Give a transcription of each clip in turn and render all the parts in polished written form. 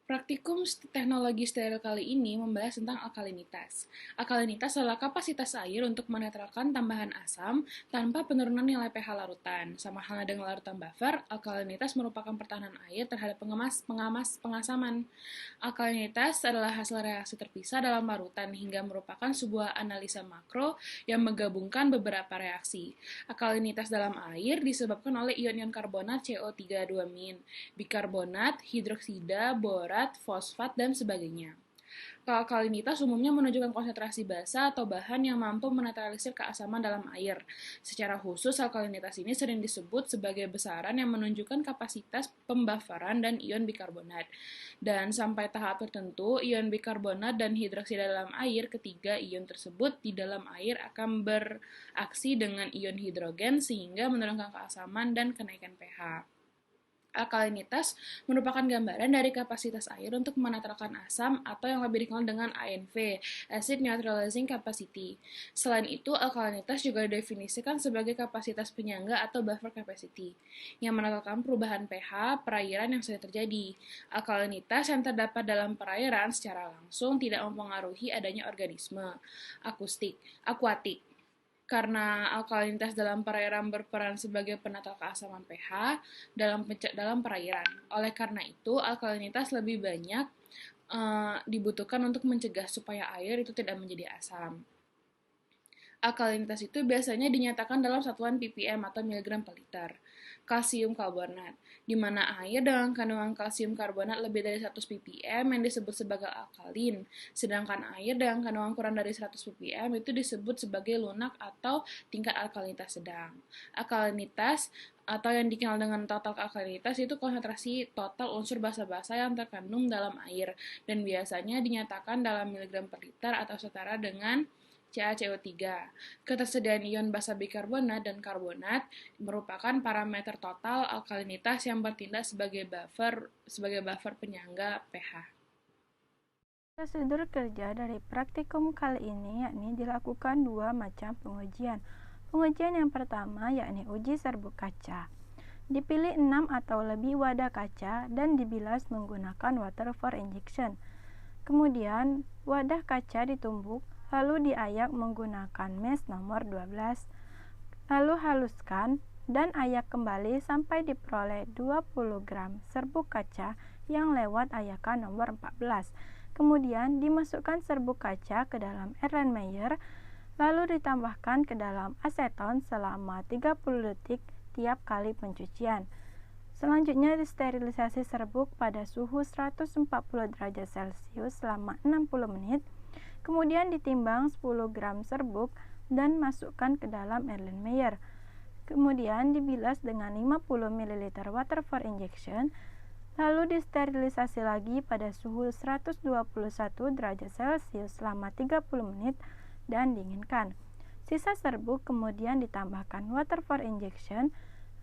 Praktikum teknologi steril kali ini membahas tentang alkalinitas. Alkalinitas adalah kapasitas air untuk menetralkan tambahan asam tanpa penurunan nilai pH larutan. Sama halnya dengan larutan buffer, alkalinitas merupakan pertahanan air terhadap pengasaman. Alkalinitas adalah hasil reaksi terpisah dalam larutan hingga merupakan sebuah analisa makro yang menggabungkan beberapa reaksi. Alkalinitas dalam air disebabkan oleh ion-ion karbonat CO3-2-, bikarbonat, hidroksida, borat, fosfat, dan sebagainya. Alkalinitas umumnya menunjukkan konsentrasi basa atau bahan yang mampu menetralisir keasaman dalam air. Secara khusus, alkalinitas ini sering disebut sebagai besaran yang menunjukkan kapasitas pembufferan dan ion bikarbonat. Dan sampai tahap tertentu, ion bikarbonat dan hidroksida dalam air, ketiga ion tersebut di dalam air akan beraksi dengan ion hidrogen sehingga menurunkan keasaman dan kenaikan pH. Alkalinitas merupakan gambaran dari kapasitas air untuk menetralkan asam atau yang lebih dikenal dengan ANV, Acid Neutralizing Capacity. Selain itu, alkalinitas juga didefinisikan sebagai kapasitas penyangga atau buffer capacity, yang menetralkan perubahan pH perairan yang sering terjadi. Alkalinitas yang terdapat dalam perairan secara langsung tidak mempengaruhi adanya organisme akuatik. Karena alkalinitas dalam perairan berperan sebagai penetral keasaman pH dalam perairan. Oleh karena itu, alkalinitas lebih banyak dibutuhkan untuk mencegah supaya air itu tidak menjadi asam. Alkalinitas itu biasanya dinyatakan dalam satuan ppm atau miligram per liter. Kalsium karbonat, di mana air dengan kandungan kalsium karbonat lebih dari 100 ppm yang disebut sebagai alkalin, sedangkan air dengan kandungan kurang dari 100 ppm itu disebut sebagai lunak atau tingkat alkalinitas sedang. Alkalinitas atau yang dikenal dengan total alkalinitas itu konsentrasi total unsur basa-basa yang terkandung dalam air dan biasanya dinyatakan dalam miligram per liter atau setara dengan CaCO3. Ketersediaan ion basa bikarbonat dan karbonat merupakan parameter total alkalinitas yang bertindak sebagai buffer penyangga pH. Prosedur kerja dari praktikum kali ini yakni dilakukan dua macam pengujian. Pengujian yang pertama yakni uji serbuk kaca. Dipilih 6 atau lebih wadah kaca dan dibilas menggunakan water for injection. Kemudian, wadah kaca ditumbuk lalu diayak menggunakan mesh nomor 12. Lalu haluskan dan ayak kembali sampai diperoleh 20 gram serbuk kaca yang lewat ayakan nomor 14. Kemudian dimasukkan serbuk kaca ke dalam Erlenmeyer, lalu ditambahkan ke dalam aseton selama 30 detik tiap kali pencucian. Selanjutnya disterilisasi serbuk pada suhu 140 derajat Celcius selama 60 menit. Kemudian ditimbang 10 gram serbuk dan masukkan ke dalam Erlenmeyer. Kemudian dibilas dengan 50 ml water for injection, lalu disterilisasi lagi pada suhu 121 derajat Celcius selama 30 menit dan dinginkan. Sisa serbuk kemudian ditambahkan water for injection,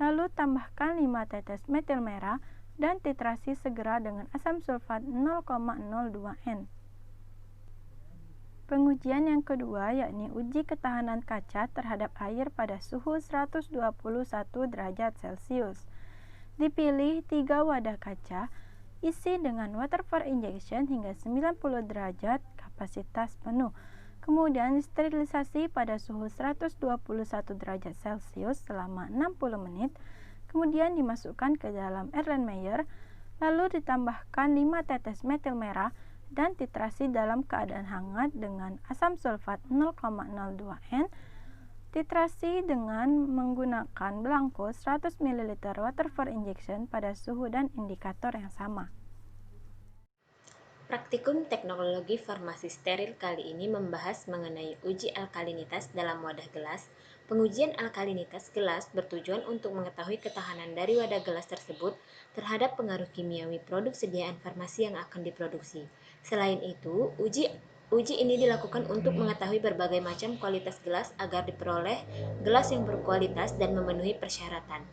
lalu tambahkan 5 tetes metil merah dan titrasi segera dengan asam sulfat 0,02N. Pengujian yang kedua yakni uji ketahanan kaca terhadap air pada suhu 121 derajat Celcius. Dipilih 3 wadah kaca, isi dengan water for injection hingga 90 derajat kapasitas penuh. Kemudian sterilisasi pada suhu 121 derajat Celcius selama 60 menit. Kemudian dimasukkan ke dalam Erlenmeyer, lalu ditambahkan 5 tetes metil merah dan titrasi dalam keadaan hangat dengan asam sulfat 0,02N. Titrasi dengan menggunakan belangko 100 ml water for injection pada suhu dan indikator yang sama. Praktikum teknologi farmasi steril kali ini membahas mengenai uji alkalinitas dalam wadah gelas. Pengujian alkalinitas gelas bertujuan untuk mengetahui ketahanan dari wadah gelas tersebut terhadap pengaruh kimiawi produk sediaan farmasi yang akan diproduksi. Selain itu, uji ini dilakukan untuk mengetahui berbagai macam kualitas gelas agar diperoleh gelas yang berkualitas dan memenuhi persyaratan.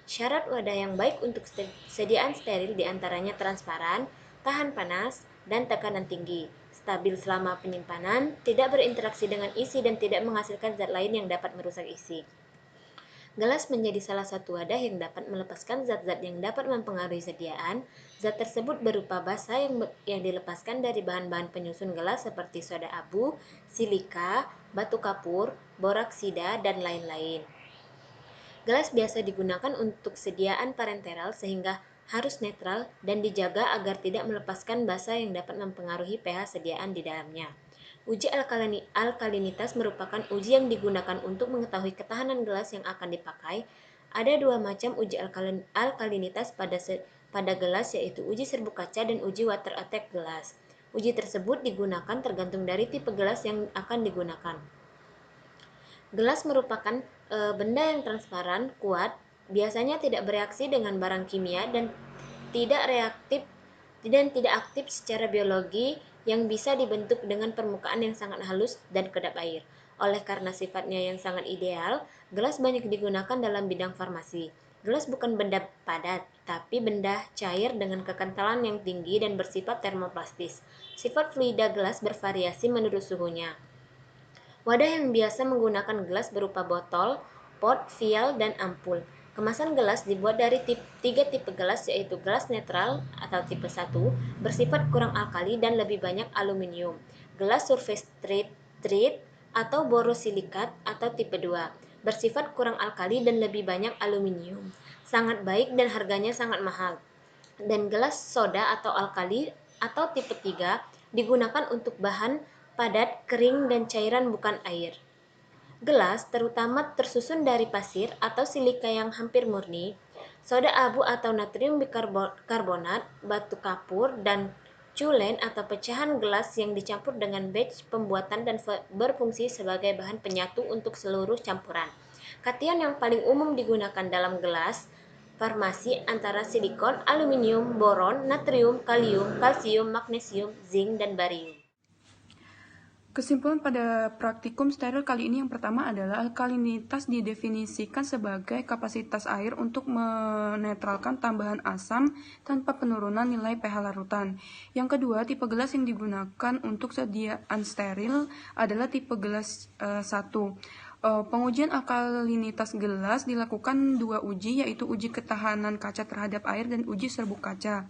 Syarat wadah yang baik untuk sediaan steril diantaranya transparan, tahan panas, dan tekanan tinggi, stabil selama penyimpanan, tidak berinteraksi dengan isi dan tidak menghasilkan zat lain yang dapat merusak isi. Gelas menjadi salah satu wadah yang dapat melepaskan zat-zat yang dapat mempengaruhi sediaan. Zat tersebut berupa basa yang dilepaskan dari bahan-bahan penyusun gelas seperti soda abu, silika, batu kapur, boraksida, dan lain-lain. Gelas biasa digunakan untuk sediaan parenteral sehingga harus netral dan dijaga agar tidak melepaskan basa yang dapat mempengaruhi pH sediaan di dalamnya. Uji alkalinitas merupakan uji yang digunakan untuk mengetahui ketahanan gelas yang akan dipakai. Ada dua macam uji alkalinitas pada gelas, yaitu uji serbuk kaca dan uji water attack gelas. Uji tersebut digunakan tergantung dari tipe gelas yang akan digunakan. Gelas merupakan benda yang transparan, kuat, biasanya tidak bereaksi dengan barang kimia dan tidak aktif secara biologi, yang bisa dibentuk dengan permukaan yang sangat halus dan kedap air. Oleh karena sifatnya yang sangat ideal, gelas banyak digunakan dalam bidang farmasi. Gelas bukan benda padat, tapi benda cair dengan kekentalan yang tinggi dan bersifat termoplastis. Sifat fluida gelas bervariasi menurut suhunya. Wadah yang biasa menggunakan gelas berupa botol, pot, vial, dan ampul. Kemasan gelas dibuat dari tiga tipe gelas, yaitu gelas netral atau tipe 1, bersifat kurang alkali dan lebih banyak aluminium. Gelas surface treat atau borosilikat atau tipe 2, bersifat kurang alkali dan lebih banyak aluminium. Sangat baik dan harganya sangat mahal. Dan gelas soda atau alkali atau tipe 3 digunakan untuk bahan padat, kering, dan cairan bukan air. Gelas terutama tersusun dari pasir atau silika yang hampir murni, soda abu atau natrium bikarbonat, batu kapur, dan culen atau pecahan gelas yang dicampur dengan batch pembuatan dan berfungsi sebagai bahan penyatu untuk seluruh campuran. Kation yang paling umum digunakan dalam gelas farmasi antara silikon, aluminium, boron, natrium, kalium, kalsium, magnesium, zinc, dan barium. Kesimpulan pada praktikum steril kali ini yang pertama adalah alkalinitas didefinisikan sebagai kapasitas air untuk menetralkan tambahan asam tanpa penurunan nilai pH larutan. Yang kedua, tipe gelas yang digunakan untuk sediaan steril adalah tipe gelas 1. Pengujian alkalinitas gelas dilakukan dua uji, yaitu uji ketahanan kaca terhadap air dan uji serbuk kaca.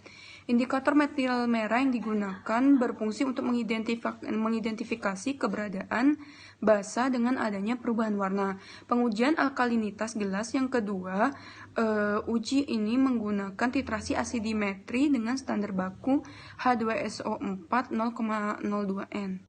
Indikator metil merah yang digunakan berfungsi untuk mengidentifikasi keberadaan basa dengan adanya perubahan warna. Pengujian alkalinitas gelas yang kedua, uji ini menggunakan titrasi asidimetri dengan standar baku H2SO4 0,02 N.